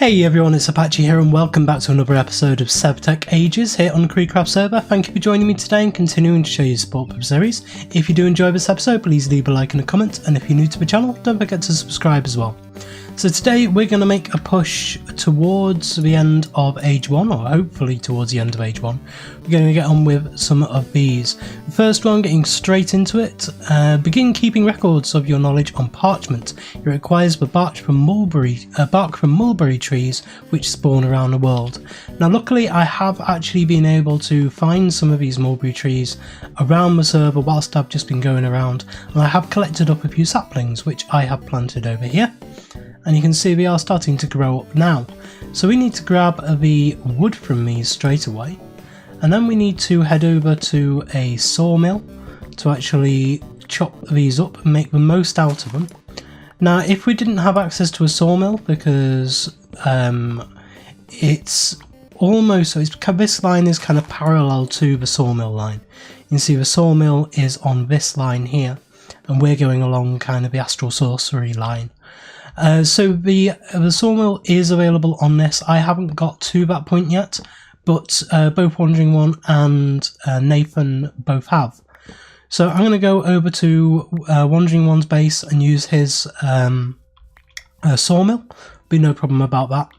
Hey everyone, it's Apache here and welcome back to another episode of SevTech Ages here on CreedCraft server. Thank you for joining me today and continuing to show your support for the series. If you do enjoy this episode, please leave a like and a comment, and if you're new to the channel, don't forget to subscribe as well. So today we're going to make a push towards the end of Age 1, or hopefully towards the end of Age 1. We're going to get on with some of these. The first one, getting straight into it, begin keeping records of your knowledge on parchment. It requires the bark from mulberry trees which spawn around the world. Now luckily I have actually been able to find some of these mulberry trees around the server whilst I've just been going around, and I have collected up a few saplings which I have planted over here. And you can see they are starting to grow up now. So we need to grab the wood from these straight away, and then we need to head over to a sawmill to actually chop these up and make the most out of them. Now if we didn't have access to a sawmill, because it's almost, so this line is kind of parallel to the sawmill line. You can see the sawmill is on this line here, and we're going along kind of the astral sorcery line. So the sawmill is available on this. I haven't got to that point yet, but both Wandering One and Nathan both have. So I'm going to go over to Wandering One's base and use his sawmill. Be no problem about that.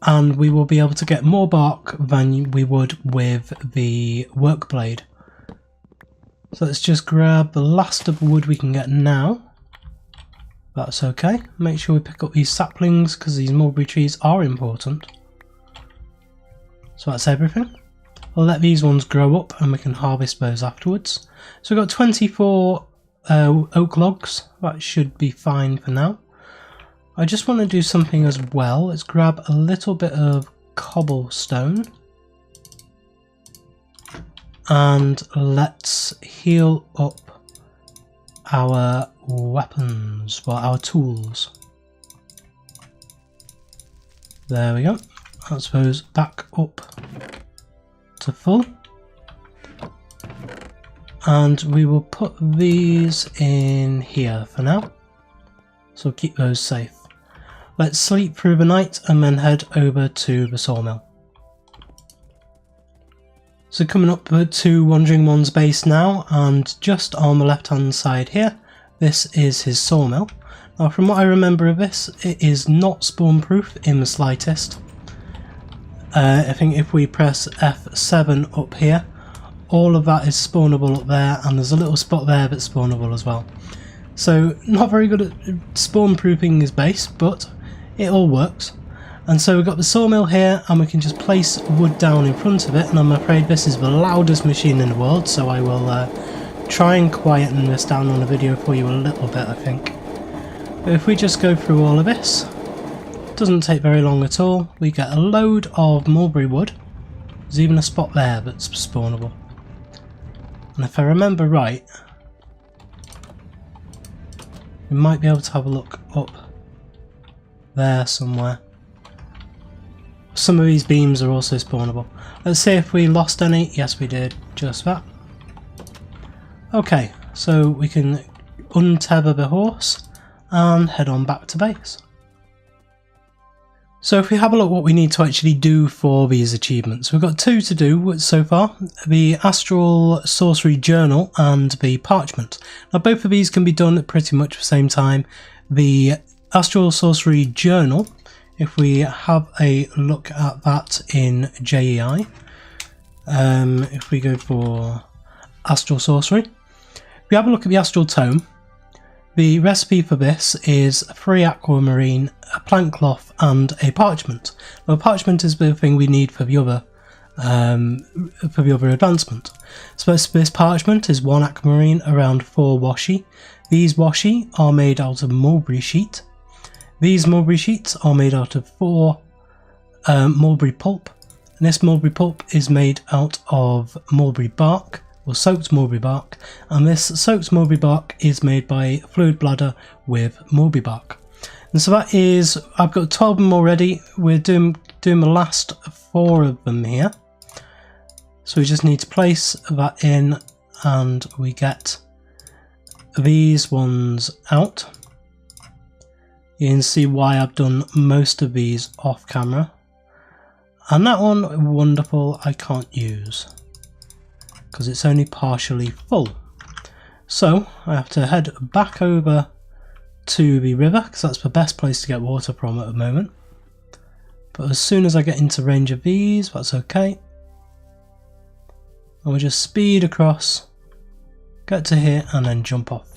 And we will be able to get more bark than we would with the work blade. So let's just grab the last of the wood we can get now. That's okay. Make sure we pick up these saplings because these mulberry trees are important. So that's everything. I'll let these ones grow up and we can harvest those afterwards. So we've got 24 oak logs. That should be fine for now. I just want to do something as well. Let's grab a little bit of cobblestone. And let's heal up our weapons, well, our tools. There we go. That's those back up to full. And we will put these in here for now. So keep those safe. Let's sleep through the night and then head over to the sawmill. So coming up to Wandering One's base now, and just on the left hand side here, this is his sawmill. Now from what I remember of this, it is not spawn proof in the slightest. I think if we press F7 up here, all of that is spawnable up there, and there's a little spot there that's spawnable as well. So not very good at spawn proofing his base, but it all works. And so we've got the sawmill here, and we can just place wood down in front of it, and I'm afraid this is the loudest machine in the world, so I will try and quieten this down on the video for you a little bit, I think. But if we just go through all of this, it doesn't take very long at all. We get a load of mulberry wood. There's even a spot there that's spawnable. And if I remember right, we might be able to have a look up there somewhere. Some of these beams are also spawnable. Let's see if we lost any. Yes, we did. Just that. Okay, so we can untether the horse and head on back to base. So if we have a look what we need to actually do for these achievements, we've got two to do so far, the Astral Sorcery Journal and the Parchment. Now both of these can be done at pretty much the same time. The Astral Sorcery Journal, if we have a look at that in JEI, if we go for Astral Sorcery, if we have a look at the Astral Tome, the recipe for this is 3 aquamarine, a plank cloth and a parchment. Now parchment is the thing we need for the other advancement. So this parchment is 1 aquamarine, around 4 washi. These washi are made out of mulberry sheet. These mulberry sheets are made out of 4 mulberry pulp, and this mulberry pulp is made out of mulberry bark, or soaked mulberry bark, and this soaked mulberry bark is made by fluid bladder with mulberry bark. And so that is, I've got 12 of them already. We're doing the last 4 of them here. So we just need to place that in, and we get these ones out. You can see why I've done most of these off camera. And that one, wonderful, I can't use because it's only partially full. So I have to head back over to the river because that's the best place to get water from at the moment. But as soon as I get into range of these, that's okay. And we'll just speed across, get to here and then jump off.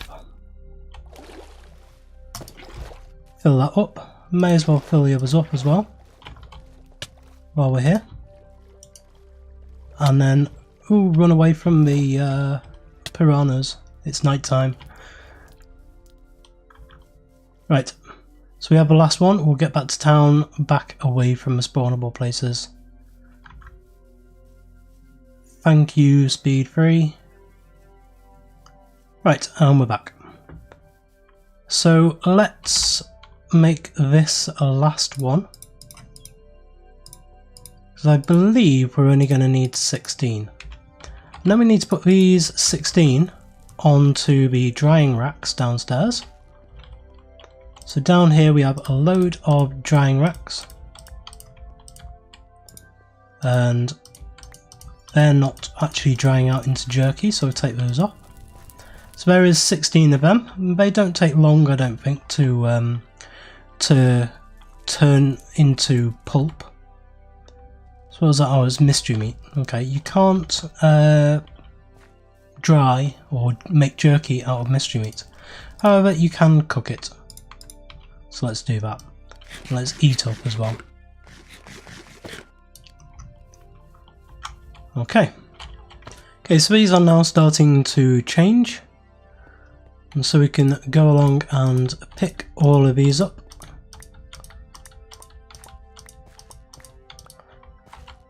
Fill that up. May as well fill the others up as well while we're here. And then, ooh, run away from the piranhas. It's night time. Right, so we have the last one. We'll get back to town, back away from the spawnable places. Thank you, speed 3. Right, and we're back. So let's make this a last one. Because I believe we're only going to need 16. And then we need to put these 16 onto the drying racks downstairs. So down here we have a load of drying racks. And they're not actually drying out into jerky, so we'll take those off. So there is 16 of them. They don't take long, I don't think, to turn into pulp. So what was that? Oh, it's mystery meat. Okay, you can't dry or make jerky out of mystery meat. However, you can cook it. So let's do that. Let's eat up as well. Okay. Okay, so these are now starting to change. And so we can go along and pick all of these up.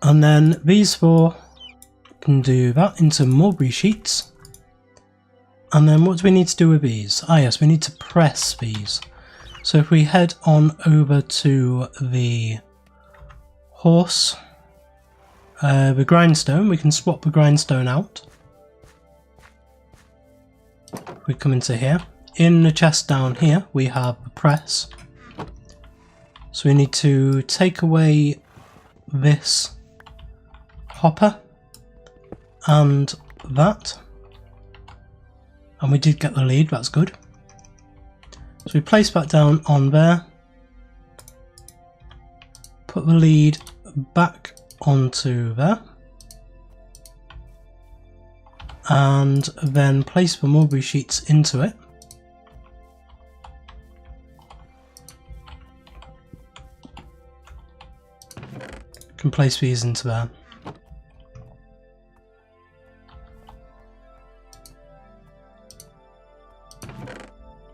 And then these four can do that into mulberry sheets. And then what do we need to do with these? Ah yes, we need to press these. So if we head on over to the horse, the grindstone, we can swap the grindstone out. We come into here. In the chest down here, we have the press. So we need to take away this hopper and that. And we did get the lead, that's good. So we place that down on there. Put the lead back onto there. And then place the mulberry sheets into it. Can place these into there.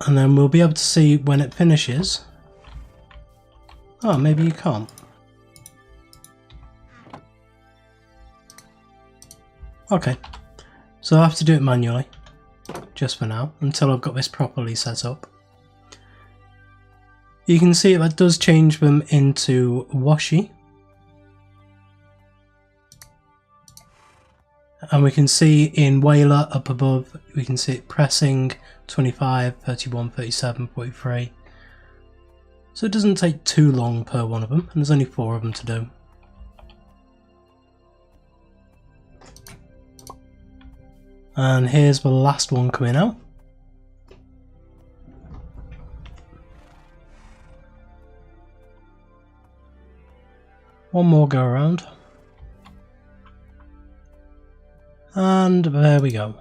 And then we'll be able to see when it finishes. Oh, maybe you can't. Okay. So I'll have to do it manually, just for now, until I've got this properly set up. You can see that does change them into washi. And we can see in Whaler up above, we can see it pressing 25, 31, 37, 43. So it doesn't take too long per one of them, and there's only 4 of them to do. And here's the last one coming out. One more go around. And there we go.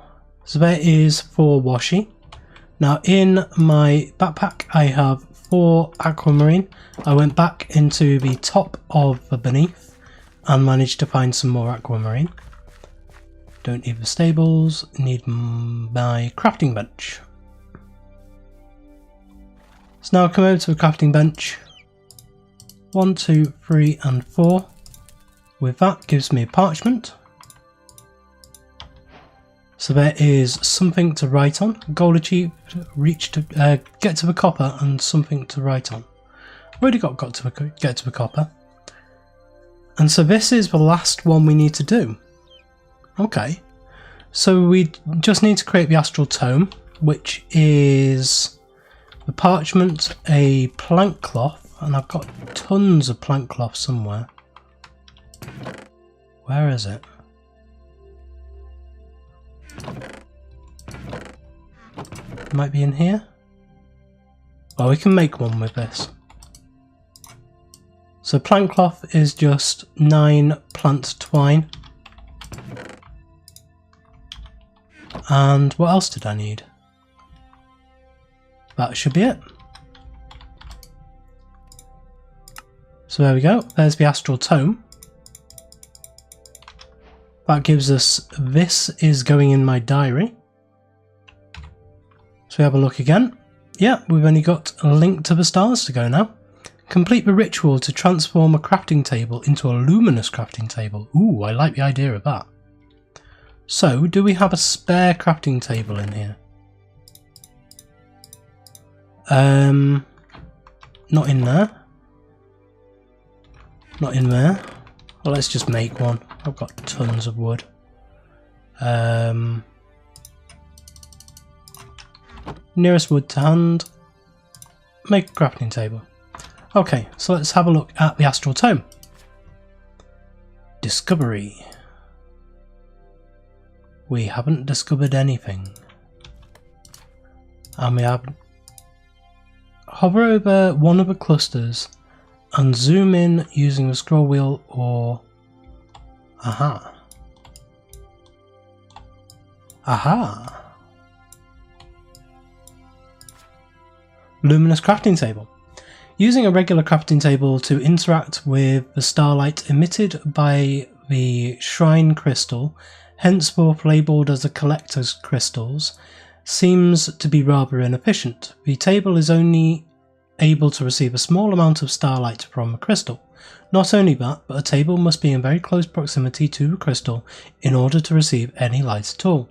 So there is 4 washi. Now in my backpack I have 4 aquamarine. I went back into the top of the beneath and managed to find some more aquamarine. Don't need the stables, need my crafting bench. So now I come over to the crafting bench. 1, 2, 3 and 4. With that gives me parchment. So there is something to write on. Goal achieved, reach to get to the copper and something to write on. Already get to the copper. And so this is the last one we need to do. Okay. So we just need to create the astral tome, which is the parchment, a plank cloth, and I've got tons of plank cloth somewhere. Where is it? Might be in here. Well, we can make one with this. So plank cloth is just 9 plant twine. And what else did I need? That should be it. So there we go. There's the astral tome. That gives us, this is going in my diary. So we have a look again. Yeah, we've only got a link to the stars to go now. Complete the ritual to transform a crafting table into a luminous crafting table. Ooh, I like the idea of that. So, do we have a spare crafting table in here? Not in there. Not in there. Well, let's just make one. I've got tons of wood. Nearest wood to hand. Make a crafting table. Okay, so let's have a look at the astral tome. Discovery. We haven't discovered anything. And we have... Hover over one of the clusters and zoom in using the scroll wheel or... Aha. Aha. Luminous crafting table. Using a regular crafting table to interact with the starlight emitted by the shrine crystal, henceforth labelled as the collector's crystals, seems to be rather inefficient. The table is only able to receive a small amount of starlight from a crystal. Not only that, but a table must be in very close proximity to the crystal in order to receive any light at all.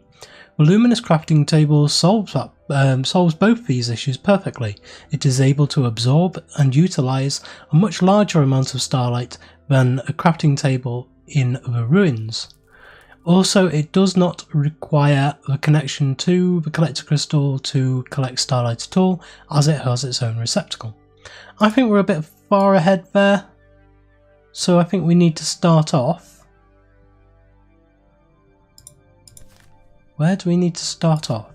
The luminous crafting table solves both these issues perfectly. It is able to absorb and utilise a much larger amount of starlight than a crafting table in the ruins. Also, it does not require the connection to the collector crystal to collect starlight at all, as it has its own receptacle. I think we're a bit far ahead there, so I think we need to start off. Where do we need to start off?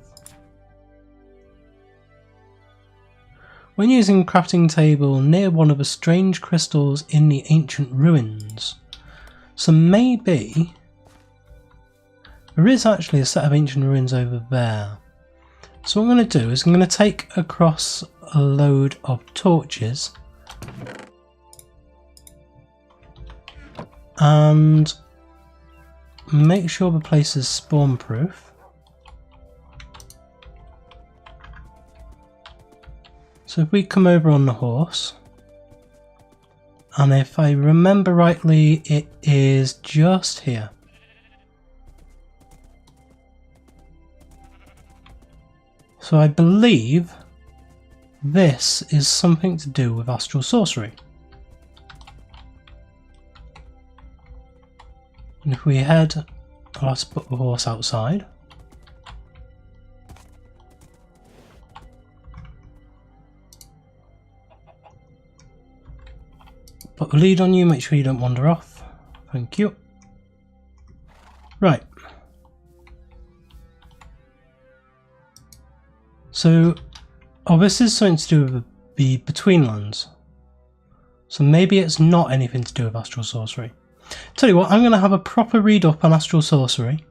When using a crafting table near one of the strange crystals in the ancient ruins. So maybe there is actually a set of ancient ruins over there. So what I'm going to do is I'm going to take across a load of torches and make sure the place is spawn proof. So if we come over on the horse, and if I remember rightly, it is just here. So I believe this is something to do with astral sorcery. And if we head, I'll have to put the horse outside. Put the lead on you, make sure you don't wander off. Thank you. Right. So, oh, this is something to do with the Betweenlands. So maybe it's not anything to do with astral sorcery. Tell you what, I'm going to have a proper read up on astral sorcery,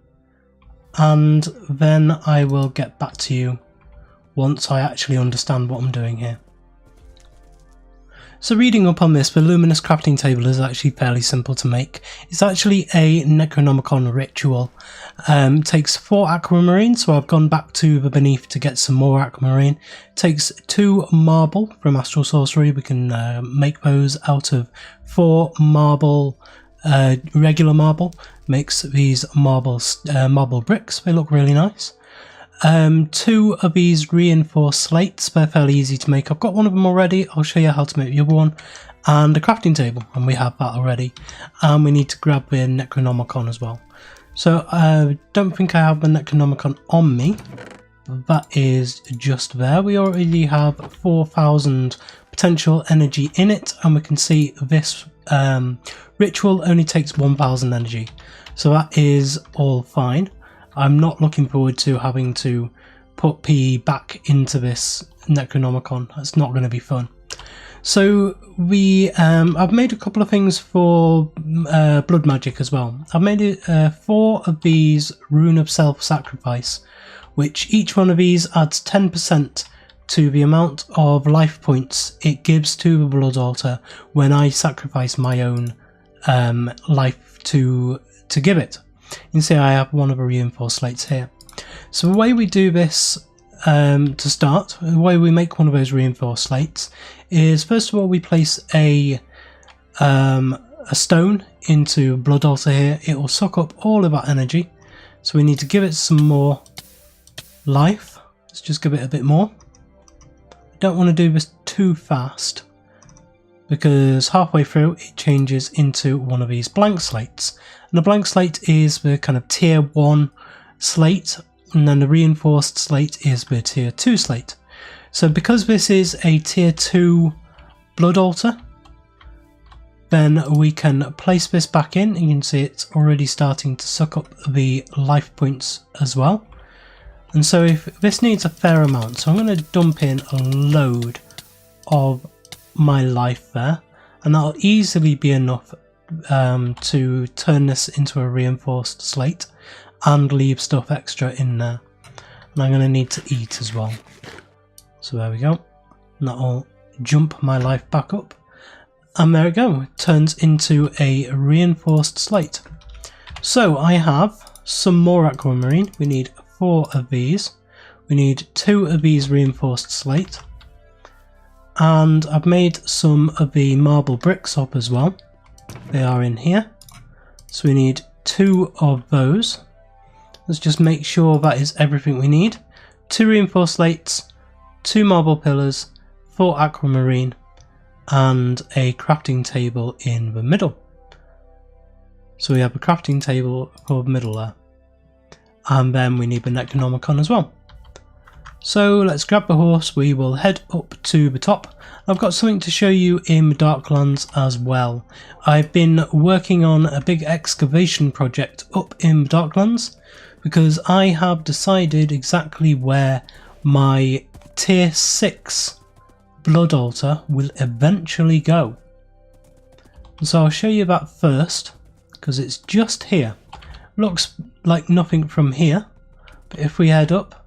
and then I will get back to you once I actually understand what I'm doing here. So reading up on this, the luminous crafting table is actually fairly simple to make. It's actually a Necronomicon ritual. Takes 4 aquamarine, so I've gone back to the beneath to get some more aquamarine. Takes 2 marble from astral sorcery. We can make those out of 4 marble, regular marble. Makes these marble bricks. They look really nice. 2 of these reinforced slates, they're fairly easy to make. I've got one of them already, I'll show you how to make the other one. And a crafting table, and we have that already. And we need to grab the Necronomicon as well. So I don't think I have the Necronomicon on me, that is just there. We already have 4,000 potential energy in it, and we can see this ritual only takes 1,000 energy, so that is all fine. I'm not looking forward to having to put PE back into this Necronomicon. That's not going to be fun. So I've made a couple of things for blood magic as well. I've made 4 of these Rune of Self-Sacrifice, which each one of these adds 10% to the amount of life points it gives to the blood altar when I sacrifice my own life to give it. You can see I have one of the reinforced slates here. So the way we do this to start, the way we make one of those reinforced slates is, first of all, we place a stone into blood altar here. It will suck up all of that energy, so we need to give it some more life. Let's just give it a bit more. I don't want to do this too fast, because halfway through it changes into one of these blank slates, and the blank slate is the kind of tier 1 slate, and then the reinforced slate is the tier 2 slate. So because this is a tier 2 blood altar, then we can place this back in. You can see it's already starting to suck up the life points as well. And so if this needs a fair amount, so I'm going to dump in a load of my life there, and that'll easily be enough to turn this into a reinforced slate and leave stuff extra in there. And I'm going to need to eat as well. So there we go. And that'll jump my life back up. And there we go. It turns into a reinforced slate. So I have some more aquamarine. We need 4 of these. We need 2 of these reinforced slate. And I've made some of the marble bricks up as well. They are in here. So we need 2 of those. Let's just make sure that is everything we need. 2 reinforced slates, 2 marble pillars, 4 aquamarine, and a crafting table in the middle. So we have a crafting table for the middle there. And then we need the Necronomicon as well. So let's grab the horse, we will head up to the top. I've got something to show you in the Darklands as well. I've been working on a big excavation project up in the Darklands, because I have decided exactly where my tier 6 blood altar will eventually go. So I'll show you that first, because it's just here. Looks like nothing from here, but if we head up,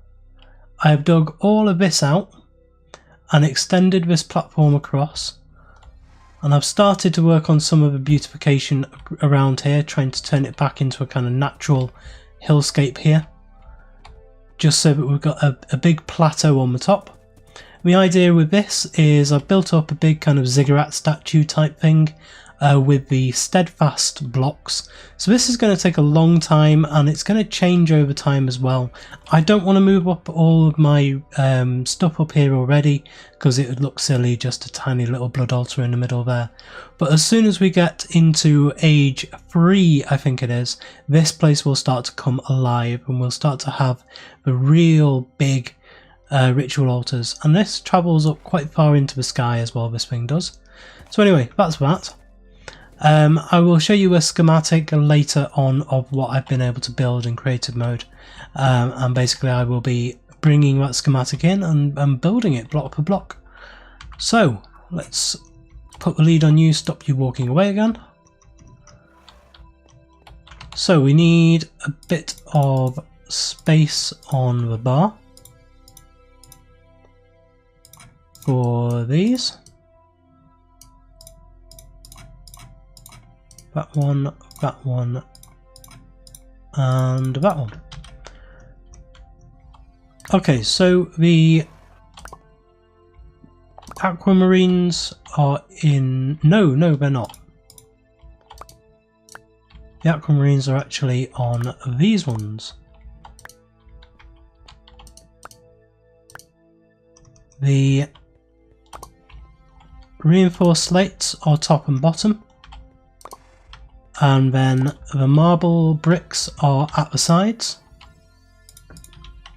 I have dug all of this out and extended this platform across, and I've started to work on some of the beautification around here, trying to turn it back into a kind of natural hillscape here, just so that we've got a big plateau on the top. The idea with this is I've built up a big kind of ziggurat statue type thing with the steadfast blocks. So this is going to take a long time, and it's going to change over time as well. I don't want to move up all of my stuff up here already, because it would look silly, just a tiny little blood altar in the middle there. But as soon as we get into age 3, I think it is, this place will start to come alive, and we'll start to have the real big ritual altars. And this travels up quite far into the sky as well, this thing does. So anyway, that's that. I will show you a schematic later on of what I've been able to build in creative mode, and basically I will be bringing that schematic in and building it block for block. So let's put the lead on you, stop you walking away again. So we need a bit of space on the bar for these. That one, and that one. Okay, so the aquamarines are in... No, they're not. The aquamarines are actually on these ones. The reinforced slates are top and bottom. And then the marble bricks are at the sides.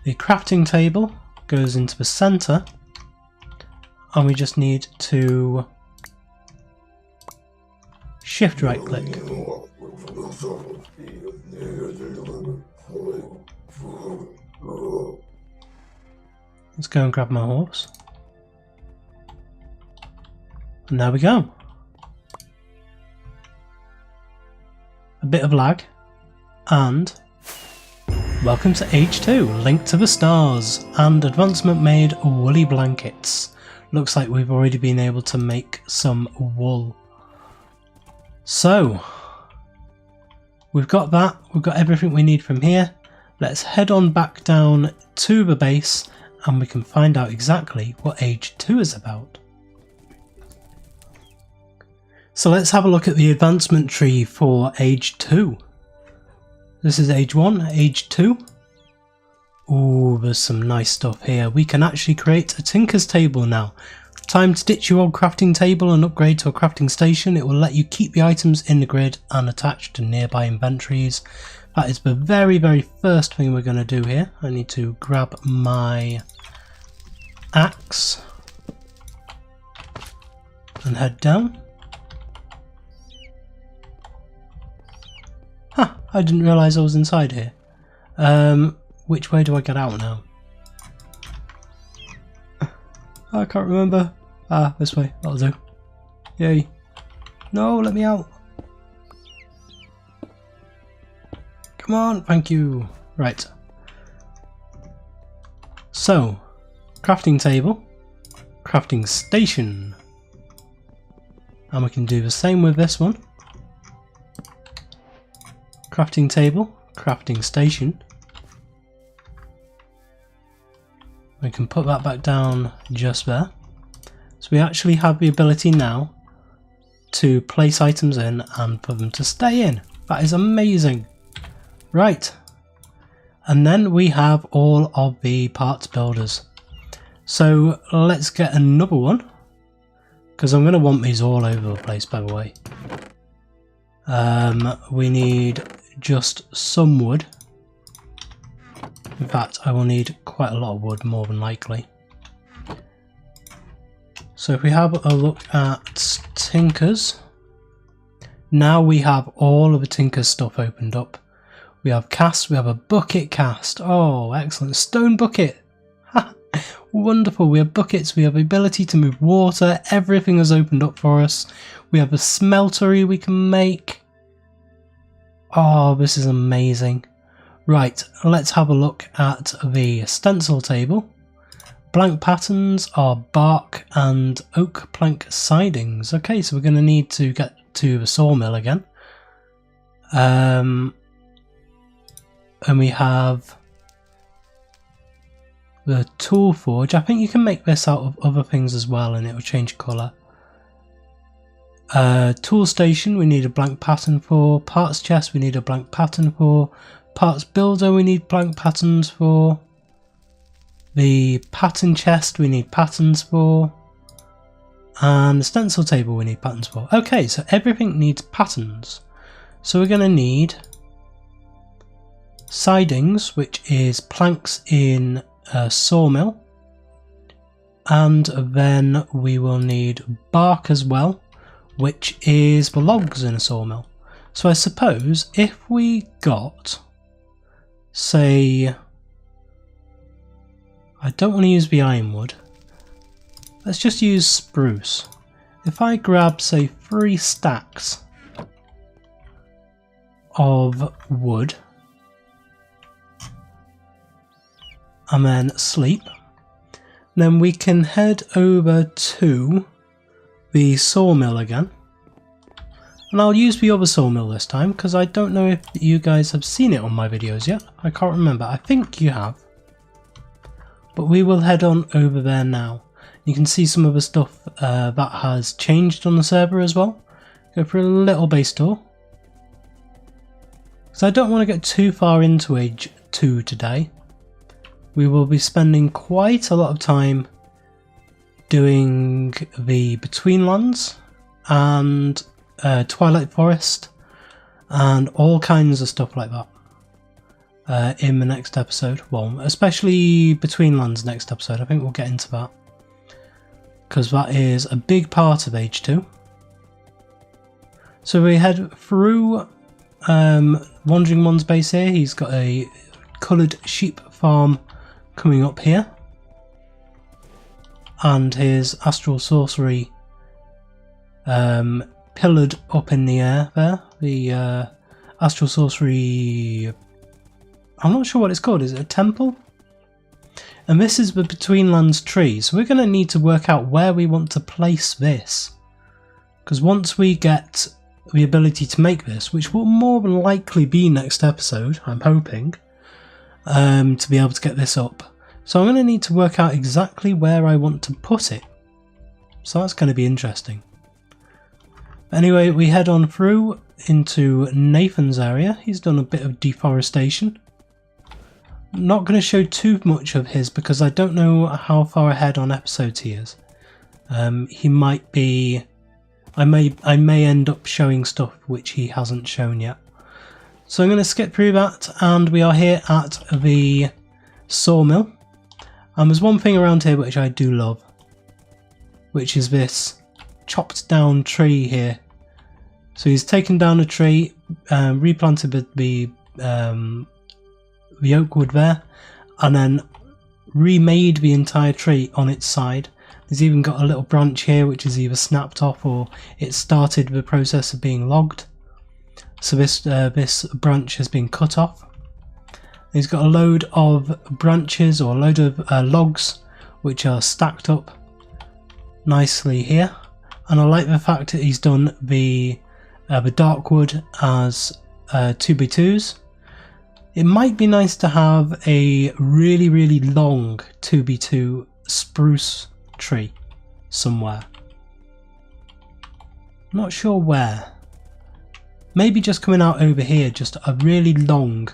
The crafting table goes into the center, and we just need to shift right click. Let's go and grab my horse. And there we go. A bit of lag, and welcome to Age 2, Link to the Stars, and advancement made woolly blankets. Looks like we've already been able to make some wool. So, we've got that, we've got everything we need from here. Let's head on back down to the base and we can find out exactly what Age 2 is about. So let's have a look at the advancement tree for Age 2. This is Age 1, Age 2. Ooh, there's some nice stuff here. We can actually create a tinker's table now. Time to ditch your old crafting table and upgrade to a crafting station. It will let you keep the items in the grid and attached to nearby inventories. That is the very first thing we're going to do here. I need to grab my axe and head down. Huh, I didn't realise I was inside here. Which way do I get out now? I can't remember. Ah, this way. That'll do. Yay. No, let me out. Come on, thank you. Right. So, crafting table, crafting station. And we can do the same with this one. Crafting table, crafting station. We can put that back down just there. So we actually have the ability now to place items in and for them to stay in. That is amazing. Right. And then we have all of the parts builders. So let's get another one, because I'm going to want these all over the place, by the way. We need just some wood. In fact, I will need quite a lot of wood, more than likely. So if we have a look at Tinkers, now we have all of the Tinkers stuff opened up. We have cast, we have a bucket cast. Oh, excellent. Stone bucket. Wonderful. We have buckets, we have the ability to move water. Everything is opened up for us. We have a smeltery we can make. Oh, this is amazing. Right, let's have a look at the stencil table. Blank patterns are bark and oak plank sidings. Okay, so we're going to need to get to the sawmill again. And we have the tool forge. I think you can make this out of other things as well and it will change colour. Tool station we need a blank pattern for. Parts chest we need a blank pattern for. Parts builder we need blank patterns for. The pattern chest we need patterns for. And the stencil table we need patterns for. Okay, so everything needs patterns. So we're going to need sidings, which is planks in a sawmill. And then we will need bark as well, which is the logs in a sawmill. So I suppose if we got, say, I don't want to use the ironwood, let's just use spruce. If I grab, say, 3 stacks of wood and then sleep, then we can head over to the sawmill again. And I'll use the other sawmill this time because I don't know if you guys have seen it on my videos yet. I can't remember. I think you have. But we will head on over there now. You can see some of the stuff that has changed on the server as well. Go for a little base tour. So I don't want to get too far into Age 2 today. We will be spending quite a lot of time doing the Betweenlands and Twilight Forest and all kinds of stuff like that. in the next episode. Well, especially Between Lands next episode. I think we'll get into that, because that is a big part of Age 2. So we head through Wandering One's base here. He's got a coloured sheep farm coming up here, and his astral sorcery pillared up in the air there. The astral sorcery, I'm not sure what it's called. Is it a temple? And this is the Between Lands tree, so we're going to need to work out where we want to place this, because once we get the ability to make this, which will more than likely be next episode, I'm hoping, to be able to get this up. So I'm going to need to work out exactly where I want to put it. So that's going to be interesting. Anyway, we head on through into Nathan's area. He's done a bit of deforestation. I'm not going to show too much of his because I don't know how far ahead on episodes he is. He might be... I may end up showing stuff which he hasn't shown yet. So I'm going to skip through that, and we are here at the sawmill. And there's one thing around here which I do love, which is this chopped down tree here. So he's taken down a tree, replanted the oak wood there, and then remade the entire tree on its side. There's even got a little branch here which is either snapped off or it started the process of being logged. So this branch has been cut off. He's got a load of branches, or a load of logs which are stacked up nicely here. And I like the fact that he's done the dark wood as 2x2s. It might be nice to have a really long 2x2 spruce tree somewhere. Not sure where. Maybe just coming out over here, just a really long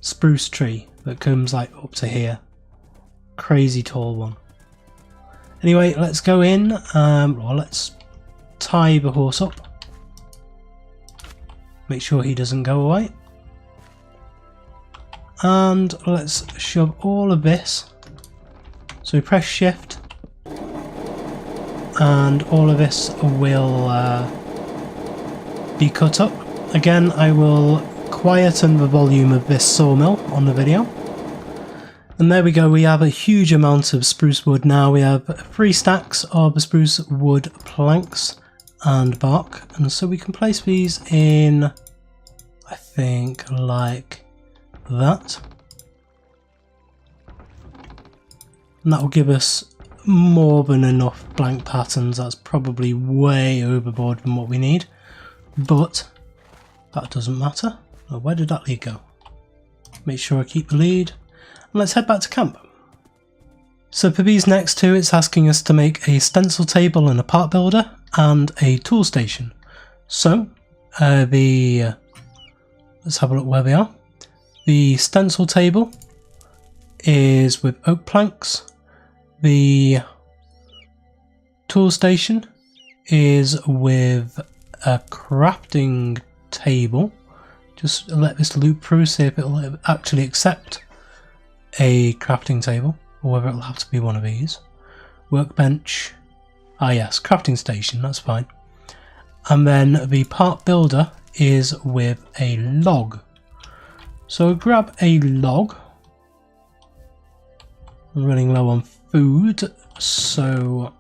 spruce tree that comes like up to here. Crazy tall one. Anyway, let's go in, or let's tie the horse up. Make sure he doesn't go away. And let's shove all of this. So we press shift, and all of this will be cut up. Again, I will quieten the volume of this sawmill on the video. And there we go, we have a huge amount of spruce wood now. We have 3 stacks of spruce wood planks and bark, and so we can place these in, I think, like that. And that will give us more than enough blank patterns. That's probably way overboard than what we need, but that doesn't matter. Now, where did that lead go? Make sure I keep the lead, and let's head back to camp. So for these next two, it's asking us to make a stencil table and a part builder and a tool station. So let's have a look where they are. The stencil table is with oak planks. The tool station is with a crafting table. Just let this loop through, see if it'll actually accept a crafting table, or whether it'll have to be one of these. Workbench. Ah yes, crafting station, that's fine. And then the part builder is with a log. So grab a log. I'm running low on food, so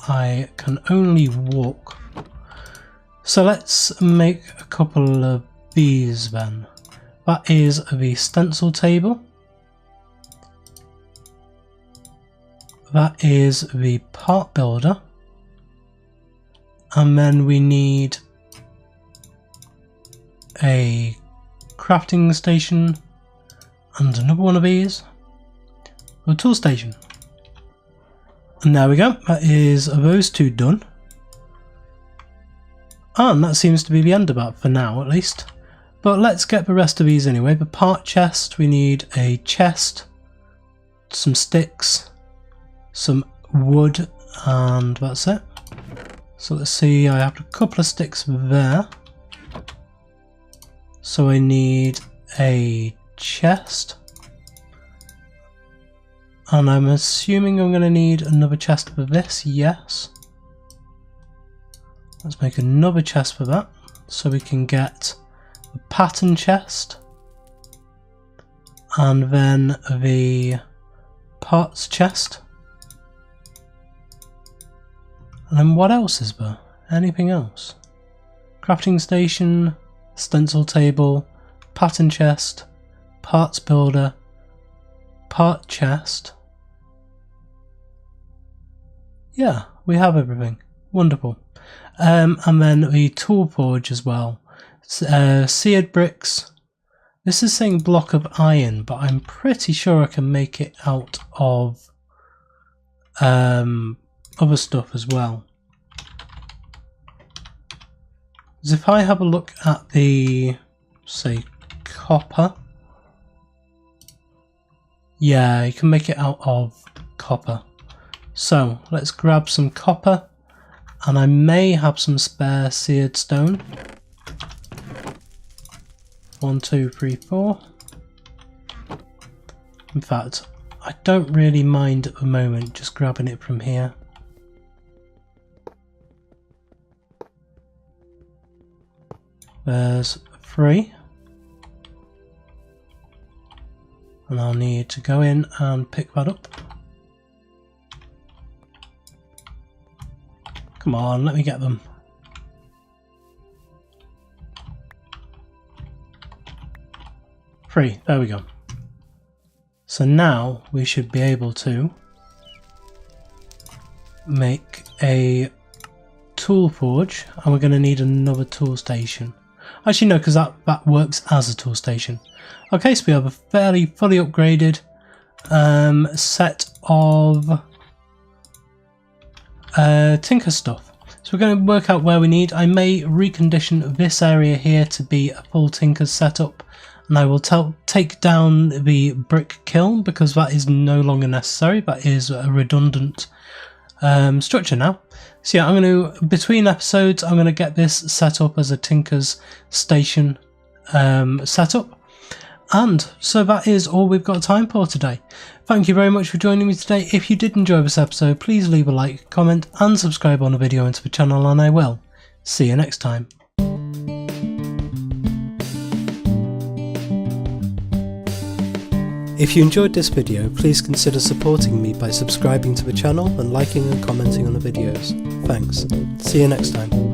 I can only walk. So let's make a couple of these then. That is the stencil table. That is the part builder. And then we need a crafting station and another one of these. A tool station. And there we go. That is those two done. And that seems to be the end of that for now, at least. But let's get the rest of these anyway. The part chest, we need a chest, some sticks, some wood, and that's it. So let's see, I have a couple of sticks there. So I need a chest. And I'm assuming I'm going to need another chest for this, yes. Let's make another chest for that, so we can get the pattern chest, and then the parts chest. And then what else is there? Anything else? Crafting station, stencil table, pattern chest, parts builder, part chest. Yeah, we have everything. Wonderful. And then the tool forge as well. Seared bricks. This is saying block of iron, but I'm pretty sure I can make it out of other stuff as well. Because if I have a look at the, say, copper. Yeah, you can make it out of copper. So let's grab some copper. And I may have some spare seared stone. 1, 2, 3, 4. In fact, I don't really mind at the moment just grabbing it from here. There's 3. And I'll need to go in and pick that up. Come on, let me get them. Three, there we go. So now we should be able to make a tool forge, and we're going to need another tool station. Actually no, because that works as a tool station. Okay, so we have a fairly fully upgraded set of tinker stuff. So we're going to work out where we need. I may recondition this area here to be a full tinker setup, and I will take down the brick kiln because that is no longer necessary. That is a redundant structure now. So yeah, I'm going to, between episodes, I'm going to get this set up as a tinker's station setup. And so that is all we've got time for today. Thank you very much for joining me today. If you did enjoy this episode, please leave a like, comment and subscribe on the video and to the channel, and I will see you next time. If you enjoyed this video, please consider supporting me by subscribing to the channel and liking and commenting on the videos. Thanks. See you next time.